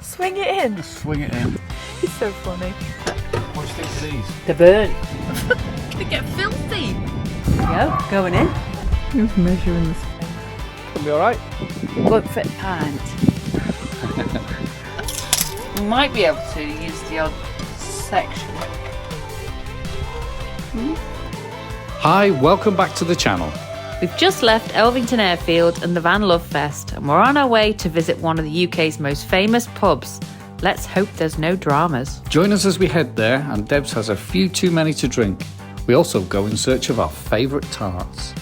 Swing it in. Just swing it in. He's so funny. What do you think of these? They're burnt. They get filthy. There you go, going in. Who's measuring this? Gonna be alright? Won't fit a pint. We might be able to use the odd section. Hi, welcome back to the channel. We've just left Elvington Airfield and the Van Love Fest, and we're on our way to visit one of the UK's most famous pubs. Let's hope there's no dramas. Join us as we head there, and Debs has a few too many to drink. We also go in search of our favourite tarts.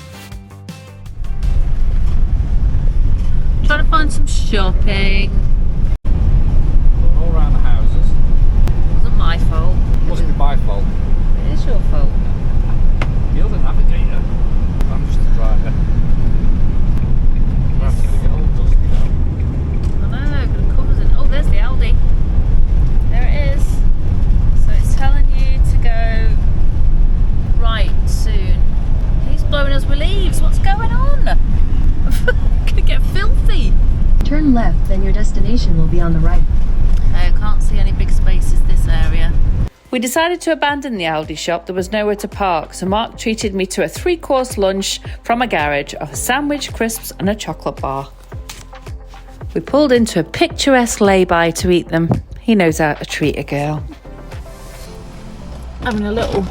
Trying to find some shopping. All around the houses. It wasn't my fault. Must be my fault. It is your fault. You're the navigator. I'm just the driver. We're actually going to get all dusty now. I know, got the covers in. Oh, there's the Aldi. There it is. So it's telling you to go right soon. He's blowing us with leaves. What's going on? I'm gonna get filthy. Turn left, then your destination will be on the right. I can't see any big spaces this area. We decided to abandon the Aldi shop. There was nowhere to park, so Mark treated me to a 3-course lunch from a garage of a sandwich, crisps and a chocolate bar. We pulled into a picturesque lay-by to eat them. He knows how to treat a girl. Having a little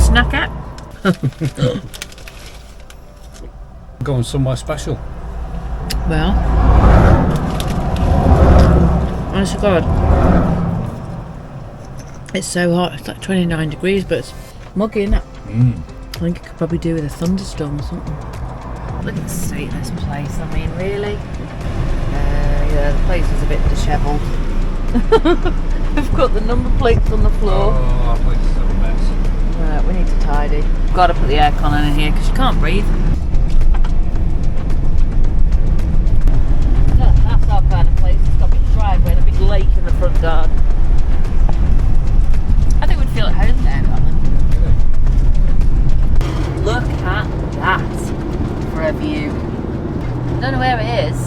snack at. Going somewhere special. Well, honest to God, it's so hot. It's like 29 degrees, but it's muggy, isn't it? I think it could probably do with a thunderstorm or something. Look at the state of this place. I mean, really? Yeah, the place is a bit dishevelled. We've got the number plates on the floor. Oh, our place is a mess. Right, we need to tidy. Got to put the aircon in here because you can't breathe. That's our kind of place. It's got a big driveway and a big lake in the front garden. I think we'd feel at home there, darling. Look at that for a view. Don't know where it is,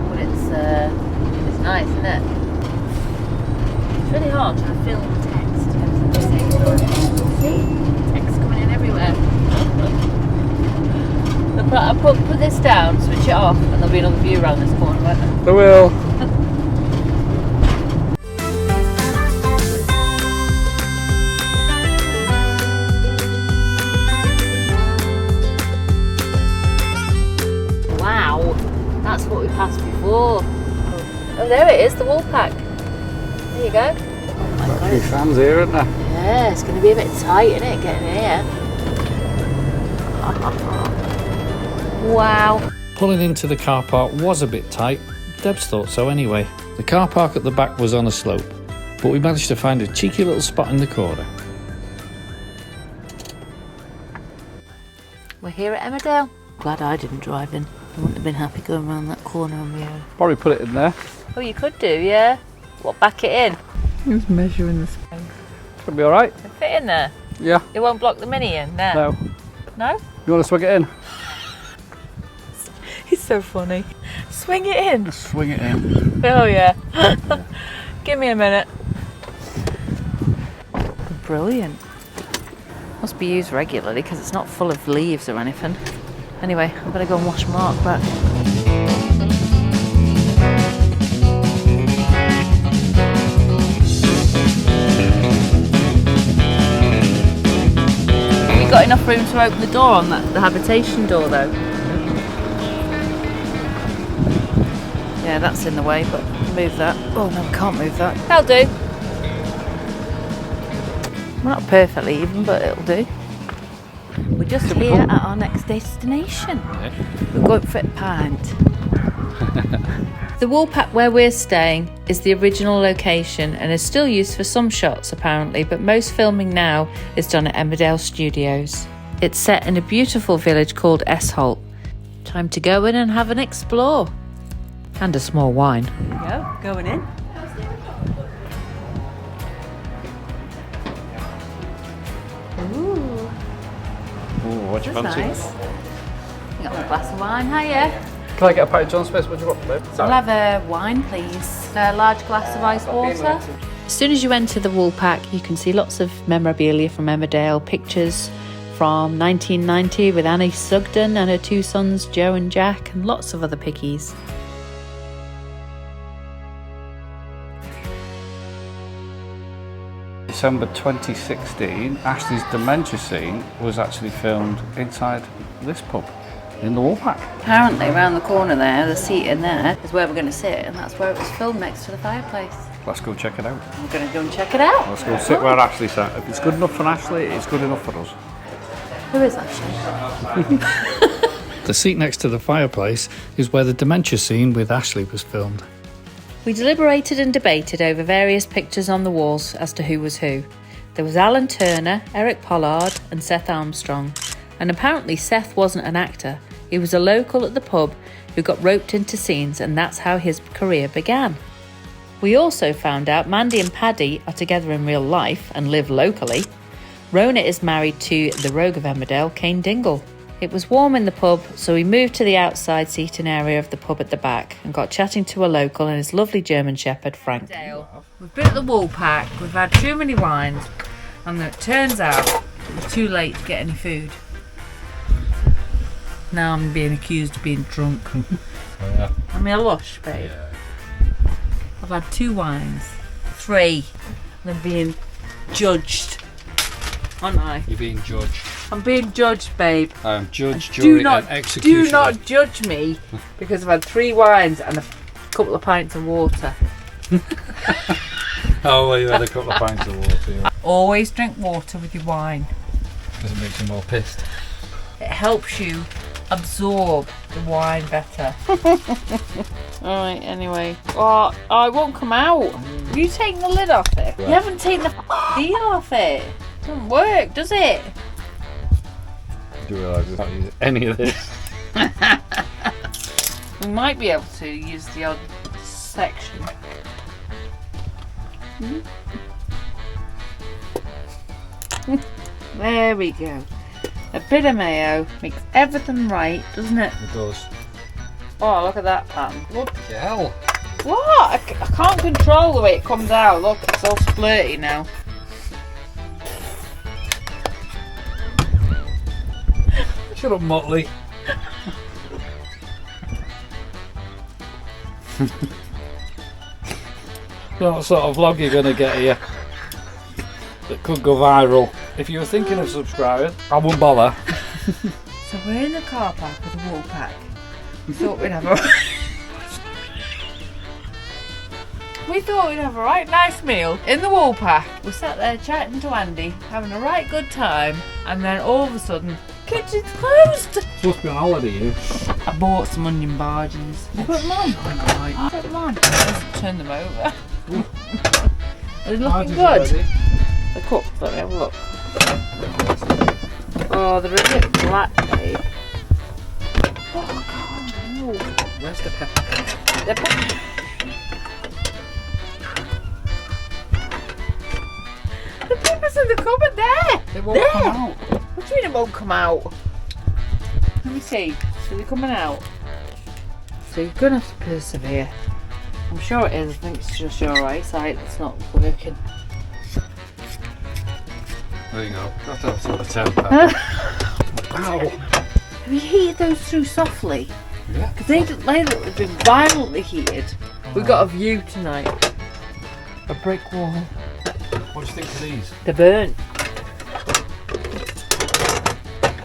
but it's nice, isn't it? It's really hard trying to film text at the same time. See? Text coming in everywhere. I'll put this down, switch it off, and there'll be another view around this corner, won't there? There will. Wow, that's what we passed before. Oh, there it is, the Woolpack. There you go. Oh my Got a few fans here, isn't there? Yeah, it's going to be a bit tight, isn't it, getting here? Wow. Pulling into the car park was a bit tight. Debs thought so anyway. The car park at the back was on a slope, but we managed to find a cheeky little spot in the corner. We're here at Emmerdale. Glad I didn't drive in. I wouldn't have been happy going around that corner on my own. Probably put it in there. Oh, you could do, yeah. What, back it in? Who's measuring this? It's gonna be alright. Can it fit in there? Yeah. It won't block the Mini in there? No. No? You want to swing it in? He's so funny. Swing it in. Just swing it in. Oh yeah. Give me a minute. Brilliant. Must be used regularly because it's not full of leaves or anything. Anyway, I better go and wash Mark back. Have we got enough room to open the door on that, the habitation door though? Yeah, that's in the way, but move that. Oh no, we can't move that. That'll do. Well, not perfectly even, but it'll do. We're just here at our next destination. We're going for a pint. The Woolpack where we're staying is the original location and is still used for some shots apparently, but most filming now is done at Emmerdale Studios. It's set in a beautiful village called Esholt. Time to go in and have an explore. And a small wine. There you go, going in. Ooh, what do you That's fancy? nice. You got a glass of wine, hiya. Can I get a pint of John Smith? What do you want, babe? I'll have a wine, please. A large glass of iced water. As soon as you enter the Woolpack, you can see lots of memorabilia from Emmerdale, pictures from 1990 with Annie Sugden and her two sons, Joe and Jack, and lots of other pickies. December 2016, Ashley's dementia scene was actually filmed inside this pub in the Woolpack. Apparently, around the corner there, the seat in there, is where we're going to sit, and that's where it was filmed, next to the fireplace. Let's go check it out. We're going to go and check it out. Let's go sit where Ashley sat. If it's good enough for Ashley, it's good enough for us. Who is Ashley? The seat next to the fireplace is where the dementia scene with Ashley was filmed. We deliberated and debated over various pictures on the walls as to who was who. There was Alan Turner, Eric Pollard and Seth Armstrong. And apparently Seth wasn't an actor. He was a local at the pub who got roped into scenes, and that's how his career began. We also found out Mandy and Paddy are together in real life and live locally. Rona is married to the rogue of Emmerdale, Kane Dingle. It was warm in the pub, so we moved to the outside seating area of the pub at the back and got chatting to a local and his lovely German shepherd, Frank. We've been at the Woolpack, we've had too many wines, and it turns out it's too late to get any food. Now I'm being accused of being drunk. Oh, yeah. I'm a lush, babe. Yeah. I've had 2 wines, 3, and I'm being judged, aren't I? You're being judged. I'm being judged, babe. I am judge, jury and executioner. Do not judge me because I've had 3 wines and a couple of pints of water. Oh, well, you had a couple of pints of water. Yeah. Always drink water with your wine. Because it makes you more pissed. It helps you absorb the wine better. Alright, anyway. Oh, it won't come out. Have you taken the lid off it? You haven't taken the deal off it. It doesn't work, does it? I do realise I can't use any of this. We might be able to use the odd section. There we go. A bit of mayo makes everything right, doesn't it? It does. Oh, look at that pattern. What the hell? What? I can't control the way it comes out. Look, it's all splurty now. Shut up, Motley. What sort of vlog you're going to get here that could go viral? If you were thinking of subscribing, I wouldn't bother. So we're in the car park with a Woolpack. We thought we'd have a right nice meal in the Woolpack. We sat there chatting to Andy, having a right good time, and then all of a sudden, kitchen's closed. Supposed to be on holiday, you. I bought some onion barges. You put them on? Right. Put them on. Let's turn them over. Are they looking good? They're cooked. Let me have a look. Oh, they're a bit black, babe. Oh, God, no. Where's the pepper? The pepper. The pepper's in the cupboard there. They won't come out. What do you mean it won't come out? Let me see. So they're coming out. So you're going to have to persevere. I'm sure it is. I think it's just your eyesight that's not working. There you go. That's sort of 10 pepper. Ow. Have you heated those through softly? Yeah. Because they look like they've been violently heated. We've got a view tonight. A brick wall. What do you think of these? They're burnt.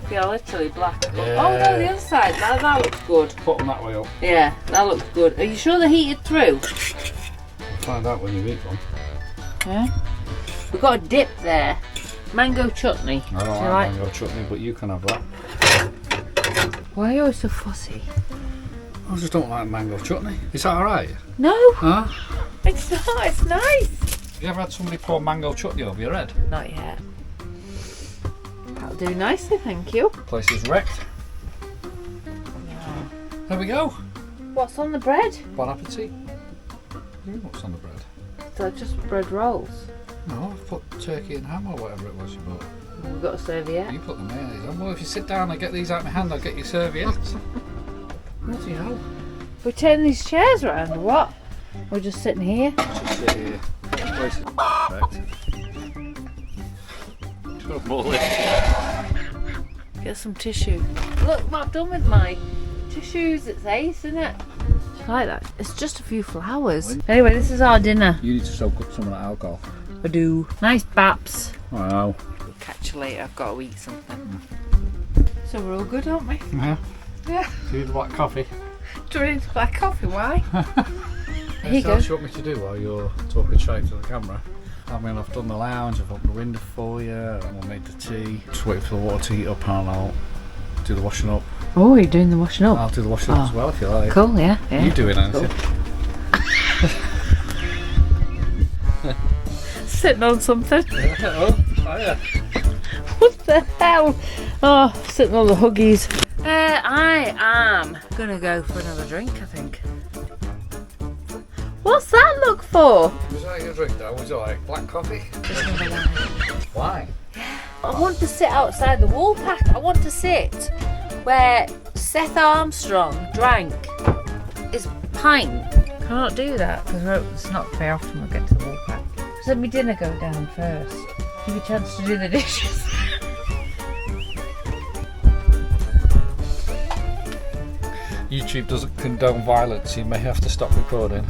They are literally black. Yeah. Oh no, the other side. That looks good. Put them that way up. Yeah, that looks good. Are you sure they're heated through? We'll find out when you eat them. Yeah. We've got a dip there. Mango chutney. I don't like mango chutney, but you can have that. Why are you always so fussy? I just don't like mango chutney. Is that alright? No, Huh? it's not. It's nice. Have you ever had somebody pour mango chutney over your head? Not yet. That'll do nicely, thank you. Place is wrecked. There we go. What's on the bread? Bon appetit. What's on the bread? They're just bread rolls. No, I've put turkey and ham or whatever it was you bought. We've got a serviette. You put the mayonnaise on. Well, if you sit down and get these out of my hand, I'll get you serviettes. Bloody hell. We turn these chairs around or what? We're just sitting here. Just sit here. Place is perfect. Got more lift. Get some tissue. Look what I've done with my tissues. It's ace, isn't it? I like that. It's just a few flowers. Anyway, this is our dinner. You need to soak up some of that alcohol. I do. Nice baps. I know. We'll catch you later. I've got to eat something. So we're all good, aren't we? Yeah. Yeah. Do you need black coffee? Do we need black coffee? Why? Here you So go. what you want me to do while you're talking straight to the camera? I mean, I've done the lounge, I've opened the window for you, and I made the tea. Just wait for the water to heat up and I'll do the washing up. Oh, you're doing the washing up? I'll do the washing up as well if you like. Cool, yeah. You doing anything? Sitting on something. Oh, yeah. What the hell? Oh, sitting on the huggies. I am gonna go for another drink, I think. What's that look for? Was that your drink though? Was it like black coffee? Just another wine. Why? I want to sit outside the Woolpack. I want to sit where Seth Armstrong drank his pint. Can I not do that? Because it's not very often we get to the Woolpack. Just let me dinner go down first. Give you a chance to do the dishes. YouTube doesn't condone violence, you may have to stop recording.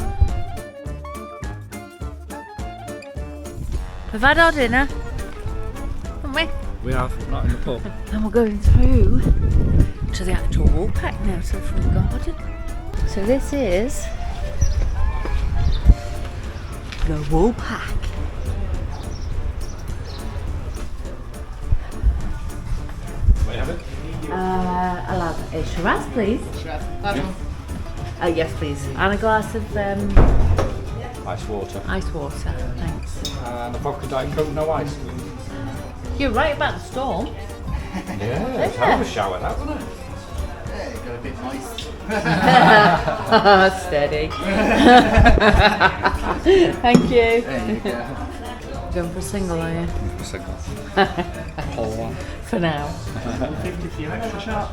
We've had our dinner, haven't we? We have, not in the pub. And we're going through to the actual Woolpack now, to the front garden. So this is the Woolpack. May I have it? I'll have a Shiraz, please. Yeah. Yes, please. And a glass of Ice water. ice water. Thanks. And a vodka Diet Coke, no ice. You're right about the storm. Yeah, it's hell of a shower that, wasn't it? Got a bit moist. Steady. Thank you. There you go. Going for a single, are you? A single. Whole one. For now. 50 for your extra shot.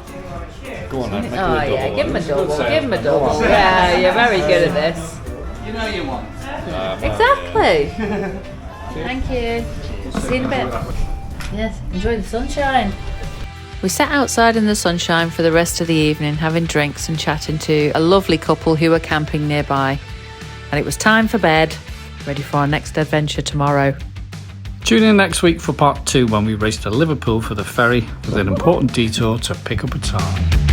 Go on then, make Oh it a yeah, double. give him a double. Good Give him a sale. double. Go on. Yeah, you're very good at this. You know you want. Exactly. Thank you. See you in a bit. Yes, enjoy the sunshine. We sat outside in the sunshine for the rest of the evening, having drinks and chatting to a lovely couple who were camping nearby. And it was time for bed, ready for our next adventure tomorrow. Tune in next week for part 2 when we race to Liverpool for the ferry with an important detour to pick up a tarn.